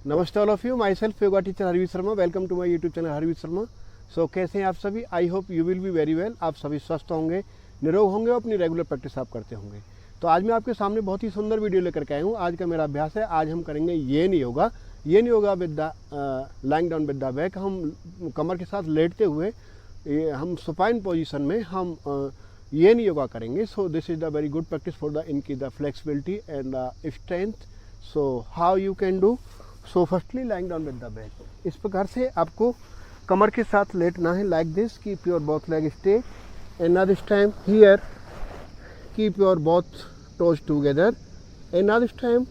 नमस्ते all of you, myself yoga teacher Harveer Sharma. Welcome to my YouTube channel Harveer Sharma. So कैसे हैं आप सभी? I hope you will be very well. आप सभी स्वस्थ होंगे, निरोग होंगे और अपनी रेगुलर प्रैक्टिस आप करते होंगे। तो आज मैं आपके सामने बहुत ही सुंदर वीडियो लेकर के आया हूँ। आज का मेरा अभ्यास है, आज हम करेंगे yin yoga. Yin yoga with the lying down with the back. हम कमर के साथ लेटते हुए हम सुपाइन पोजिशन में हम येन योगा करेंगे। So this is the very good practice for the इनकी the flexibility and the strength. So how you can do? So firstly lying down with the back. इस प्रकार से आपको कमर के साथ लेटना है, like this. Keep your both leg straight and now this time here keep your both toes together and now this time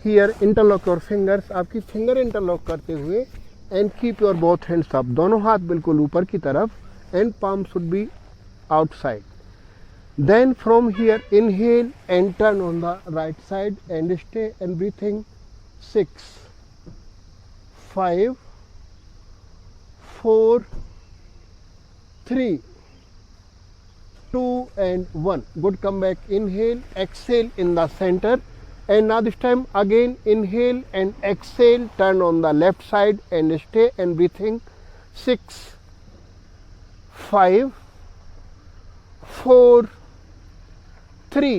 here interlock your fingers. आपकी फिंगर इंटरलॉक करते हुए and keep your both hands up. दोनों हाथ बिल्कुल ऊपर की तरफ and palm should be outside. Then from here inhale and turn on the right side and stay and breathing 6, 5, 4, 3, 2 and 1. Good. Come back. Inhale, exhale in the center and now this time again inhale and exhale. Turn on the left side and stay and breathing 6, 5, 4, 3,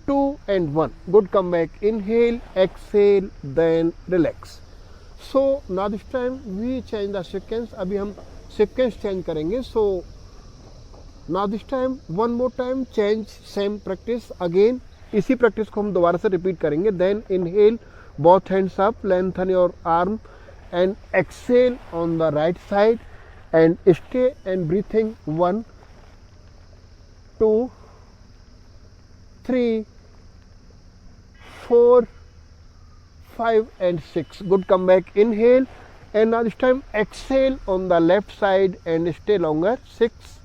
2 and 1. Good. Come back. Inhale, exhale, then relax. So now this time we change the sequence. अभी हम sequence change करेंगे. So now this time one more time change same practice again. इसी practice को हम दोबारा से repeat करेंगे. Then inhale, both hands up, lengthen your arm and exhale on the right side and stay and breathing 1, 2, 3, 4, 5 and 6. Good. Come back. Inhale and now this time exhale on the left side and stay longer. 6,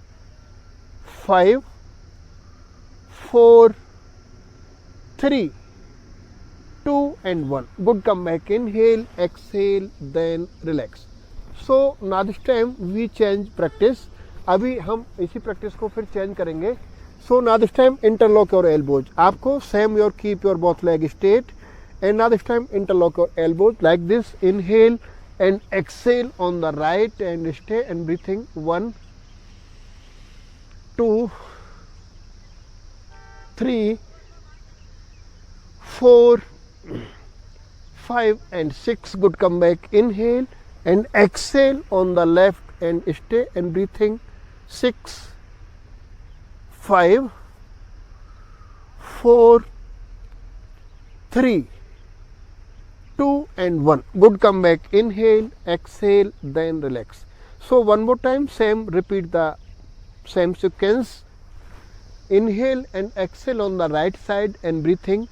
5, 4, 3, 2 and 1. Good. Come back. Inhale, exhale, then relax. So now this time we change practice. अभी हम इसी practice को फिर change करेंगे. So now this time interlock your elbows. आपको same your keep your both leg straight and now this time interlock your elbows like this. Inhale and exhale on the right and stay and breathing 1, 2, 3, 4, 5 and 6. Good. Come back. Inhale and exhale on the left and stay and breathing 6, 5, 4, 3, 2 and 1. Good. Come back. Inhale, exhale, then relax. So one more time same, repeat the same sequence. Inhale and exhale on the right side and breathing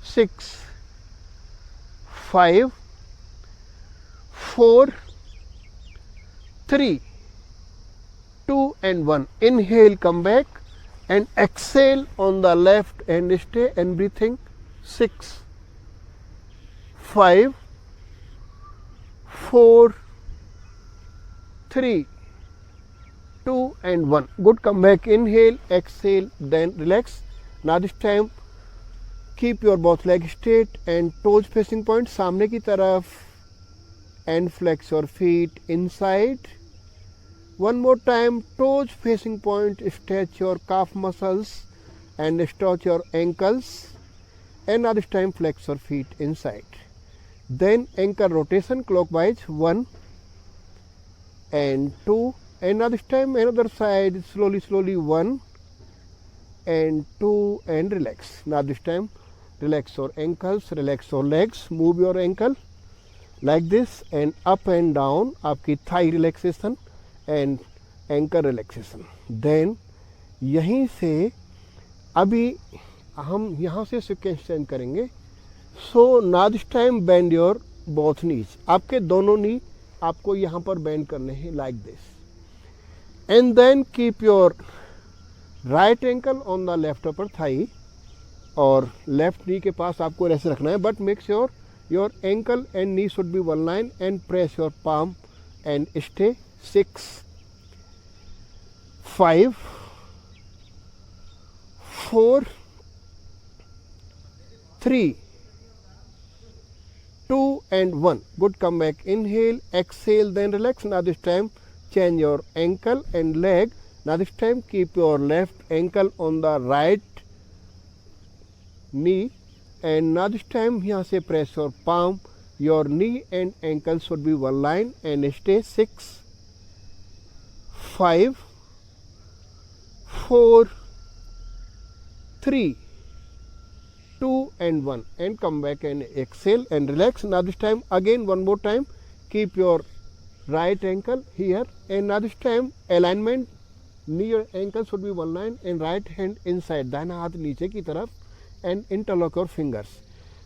6, 5, 4, 3, 2 and 1. Inhale, come back and exhale on the left and stay and breathing 6, 5, 4, 3, 2 and 1. Good. Come back. Inhale, exhale, then relax. Now this time keep your both legs straight and toes facing point सामने की तरफ and flex your feet inside. One more time, toes facing point, stretch your calf muscles and stretch your ankles and now this time flex your feet inside. Then ankle rotation clockwise 1 and 2 and now this time another side slowly 1 and 2 and relax. Now this time relax your ankles, relax your legs, move your ankle like this and up and down. आपकी thigh relaxation and ankle relaxation. Then यहीं से अभी हम यहाँ से sequence change करेंगे. So now this time bend your both knees. आपके दोनों नी आपको यहाँ पर बेंड करने हैं like this and then keep your right ankle on the left upper thigh और लेफ्ट नी के पास आपको ऐसे रखना है. But make sure your ankle and knee should be one line and press your palm and stay. 6, 5, 4, 3, 2 and 1. Good, come back, inhale, exhale, then relax. Now this time change your ankle and leg. Now this time keep your left ankle on the right knee, and now this time यहाँ से press your palm. Your knee and ankle should be one line and stay 6, 5, 4, 3, 2 and 1, and come back and exhale and relax. Now this time again one more time keep your right ankle here, and now this time alignment knee और ankle should be one line and right hand inside, दाहिना हाथ नीचे की तरफ, and interlock your fingers.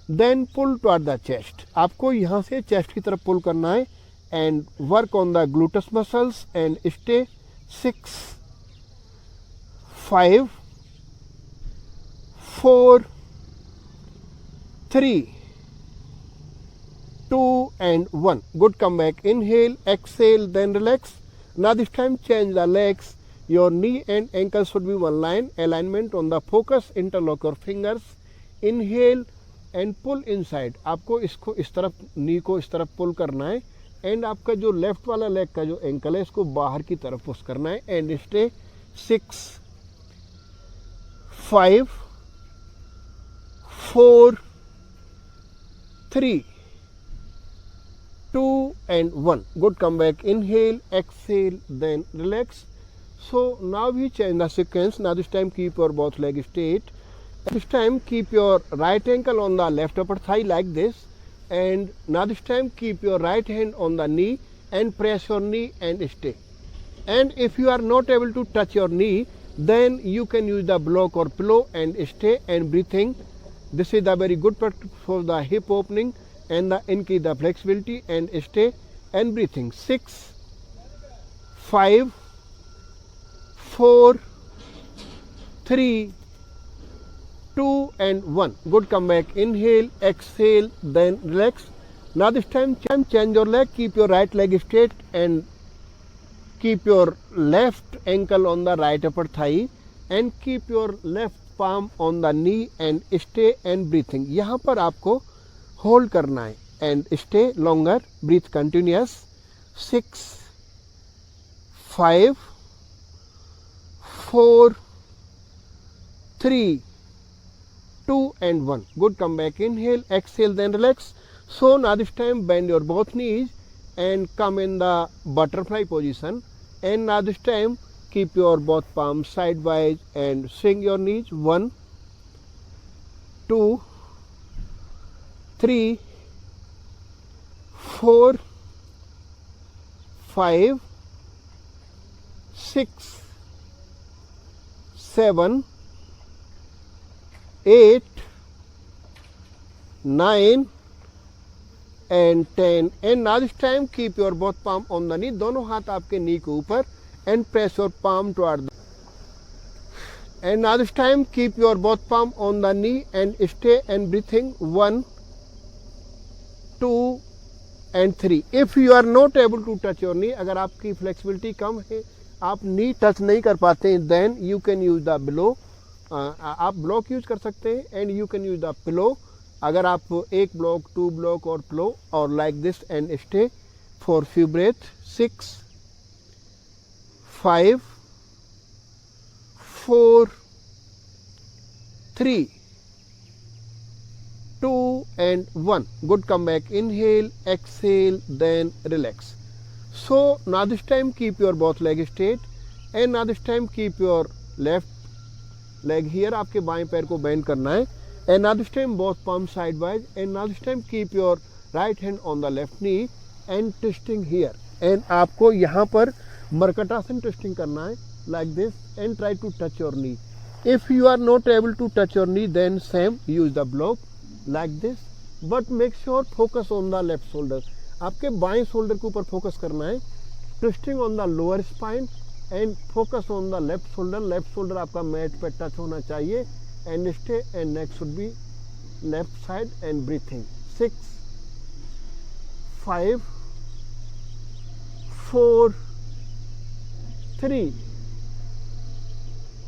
Then pull toward the chest. आपको यहाँ से chest की तरफ pull करना है and work on the gluteus muscles and stay 6, 5, 4, 3, 2 and 1. Good, come back, inhale, exhale, then relax. Now this time change the legs. Your knee and ankle should be one line, alignment on the focus, interlock your fingers. Inhale and pull inside. आपको इसको इस तरफ, नी को इस तरफ पुल करना है, and आपका जो लेफ्ट वाला लेग का जो एंकल है इसको बाहर की तरफ पुश करना है, and stay 6, 5, 4, 3, 2 and 1. Good, come back, inhale, exhale, then relax. So now we change the sequence. Now this time keep your both leg straight. This time keep your right ankle on the left upper thigh like this, and now this time keep your right hand on the knee and press your knee and stay. And if you are not able to touch your knee, then you can use the block or pillow and stay and breathing. This is the very good practice for the hip opening and the increase the flexibility, and stay and breathing. 6, 5, 4, 3, 2 and 1. Good, come back, inhale, exhale, then relax. Now this time change your leg, keep your right leg straight and keep your left ankle on the right upper thigh and keep your left palm on the knee and stay and breathing. यहाँ पर आपको hold करना है and stay longer, breathe continuous. 6, 5, 4, 3, 2 and 1. Good, come back, inhale, exhale, then relax. So now this time bend your both knees and come in the butterfly position, and now this time keep your both palms sidewise and swing your knees. 1, 2, 3, 4, 5, 6, 7, 8, 9 and 10. And now this time keep your both palm on the knee, दोनों हाथ आपके नी के ऊपर, and press your palm toward the, and now this time keep your both palm on the knee and stay and breathing. 1, 2 and 3. If you are not able to touch your knee, अगर आपकी flexibility कम है, आप knee touch नहीं कर पाते हैं, then you can use the below. आप block use कर सकते हैं, and you can use the pillow. अगर आप एक ब्लॉक, 2 ब्लॉक और पिलो, और like this and stay for few breath. 6, 5, 4, 3, 2 and 1. Good, come back, inhale, exhale, then relax. So now this time keep your both leg straight, and now this time keep your left leg here. आपके बाएं पैर को bend करना है, and now this time both palms sidewise, and now this time keep your right hand on the left knee and twisting here, and आपको यहाँ पर markatasana twisting करना है like this, and try to touch your knee. If you are not able to touch your knee, then same use the block like this, but make sure focus on the left shoulder. आपके बाएं shoulder के ऊपर focus करना है, twisting on the lower spine and focus on the left shoulder. Left shoulder आपका mat पे touch होना चाहिए, and stay and neck should be left side and breathing. 6, 5, 4, 3,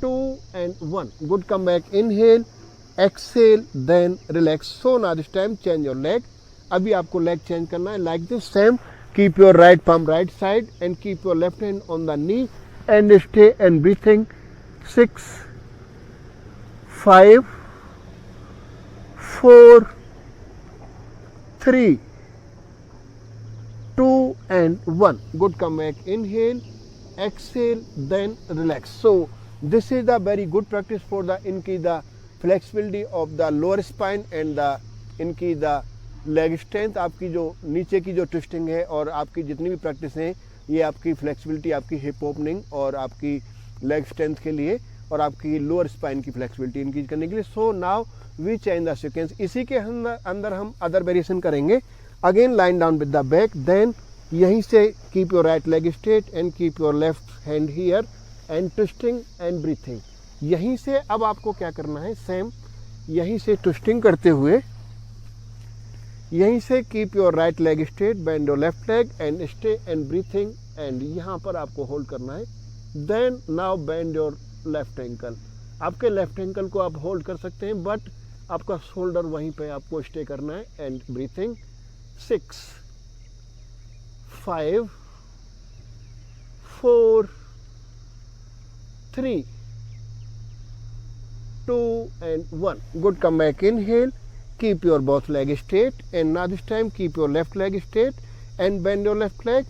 2 and 1. Good, come back, inhale, exhale, then relax. So now this time change your leg. अभी आपको leg change करना है like this same. Keep your right palm right side and keep your left hand on the knee and stay and breathing. 6, 5, 4, 3, 2 and 1. Good. Come back. Inhale, exhale, then relax. So this is the very good practice for the the flexibility of the lower spine and the leg strength. आपकी जो नीचे की जो twisting है और आपकी जितनी भी प्रैक्टिस हैं ये आपकी फ्लेक्सिबिलिटी, आपकी हिप ओपनिंग और आपकी लेग स्ट्रेंथ के लिए और आपकी लोअर स्पाइन की फ्लेक्सिबिलिटी इंक्रीज करने के लिए. So now we change the sequence. इसी के अंदर हम अदर वेरिएशन करेंगे. Again line down with the back. Then यहीं से keep your right leg straight and keep your left hand here and twisting and breathing. यहीं से अब आपको क्या करना है, सेम यहीं से ट्विस्टिंग करते हुए यहीं से keep your right leg straight, bend your left leg and stay and breathing and यहाँ पर आपको होल्ड करना है. Then now bend your left ankle. आपके लेफ्ट एंकल को आप होल्ड कर सकते हैं बट आपका शोल्डर वहीं पे आपको स्टे करना है and breathing. 6, 5, 4, 3, 2 and 1. Good. Come back. Inhale. Keep your both leg straight and now this time keep your left leg straight and bend your left leg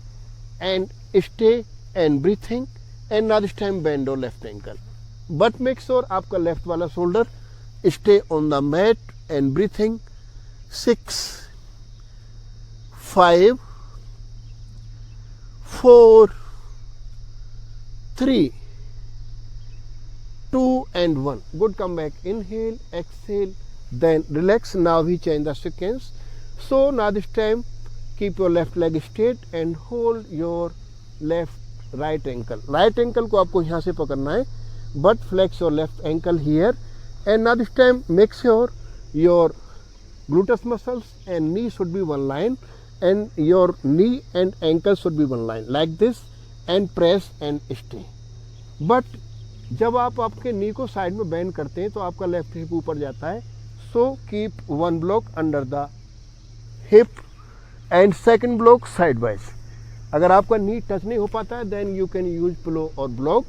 and stay and breathing and now this time bend your left ankle. But make sure आपका left वाला shoulder stay on the mat and breathing. 6, 5, 4, 3, 2 and 1. Good. Come back. Inhale, exhale, then relax. Now we change the sequence. So now this time keep your left leg straight and hold your left right ankle. Right ankle को आपको यहाँ से पकड़ना है but flex your left ankle here and now this time make sure your gluteus muscles and knee should be one line and your knee and ankle should be one line like this and press and stay. But जब आप आपके knee को side में bend करते हैं तो आपका left hip ऊपर जाता है. So keep one block under the hip and second block sidewise. अगर आपका नी टच नहीं हो पाता है then you can use pillow और block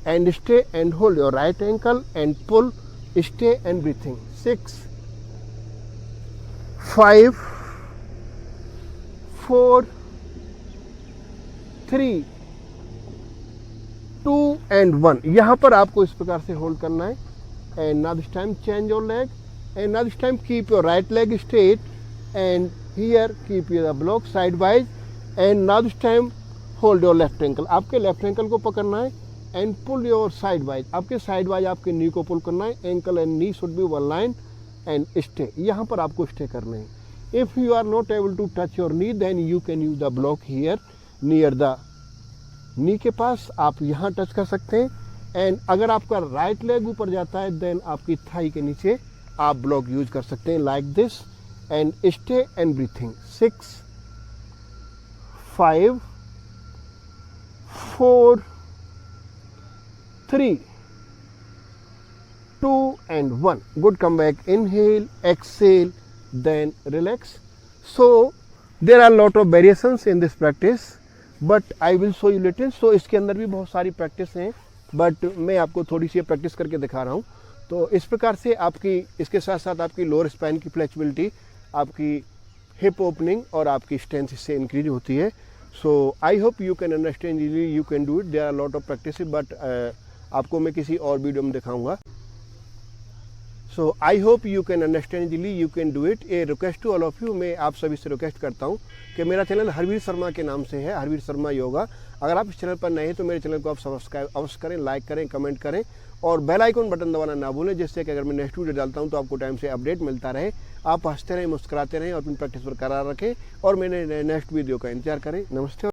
and stay and hold your right ankle and pull, stay and breathing. 6, 5, 4, 3, 2 and 1. यहाँ पर आपको इस प्रकार से होल्ड करना है and now this time change your leg and now this time keep your right leg straight and here keep your block sidewise and now this time hold your left ankle. आपके left ankle को पकड़ना है and pull your sidewise. आपके sidewise आपके knee को pull करना है. Ankle and knee should be one line and stay. यहाँ पर आपको स्टे करना है. If you are not able to touch your knee then you can use the block here near the knee के पास. आप यहाँ टच कर सकते हैं एंड अगर आपका राइट लेग ऊपर जाता है देन आपकी थाई के नीचे आप ब्लॉक यूज कर सकते हैं like this and stay and breathing. 6, 5, 4, 3, 2 and 1. Good. Come back. Inhale, exhale, then relax. So there are lot of variations in this practice but I will show you little. So इसके अंदर भी बहुत सारी practice हैं but मैं आपको थोड़ी सी practice करके दिखा रहा हूँ. तो इस प्रकार से आपकी इसके साथ साथ आपकी लोअर स्पाइन की फ्लेक्सिबिलिटी, आपकी हिप ओपनिंग और आपकी स्ट्रेंथ इससे इंक्रीज होती है. So I hope you can understand easily, you can do it. There are lot of practice but आपको मैं किसी और वीडियो में दिखाऊंगा. So I hope you can understand easily, you can do it. A request to all of you, मैं आप सभी से रिक्वेस्ट करता हूँ कि मेरा चैनल हरवीर शर्मा के नाम से है, हरवीर शर्मा योगा. अगर आप इस चैनल पर नए हैं तो मेरे चैनल को आप सब्सक्राइब अवश्य करें, लाइक करें, कमेंट करें और बेल आइकन बटन दबाना ना भूलें जिससे कि अगर मैं नेक्स्ट वीडियो डालता हूं तो आपको टाइम से अपडेट मिलता रहे. आप हंसते रहें, मुस्कुराते रहें और अपनी प्रैक्टिस बरकरार रखें और मेरे नेक्स्ट वीडियो का इंतजार करें. नमस्ते.